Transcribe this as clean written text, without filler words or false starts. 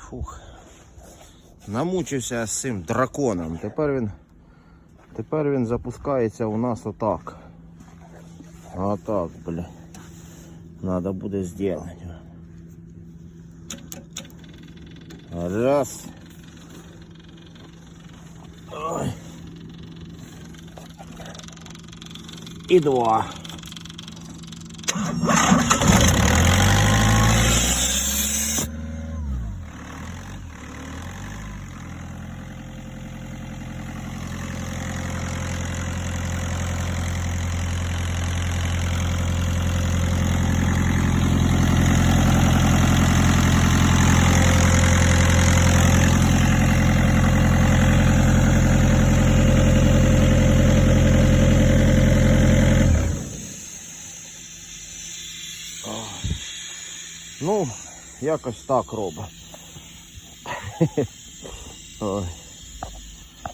Фух. Намучився з цим драконом. Тепер він запускається у нас отак. Отак, бля. Надо буде зробити. Раз. Ой. І два. Ну, якось так робить. Ой.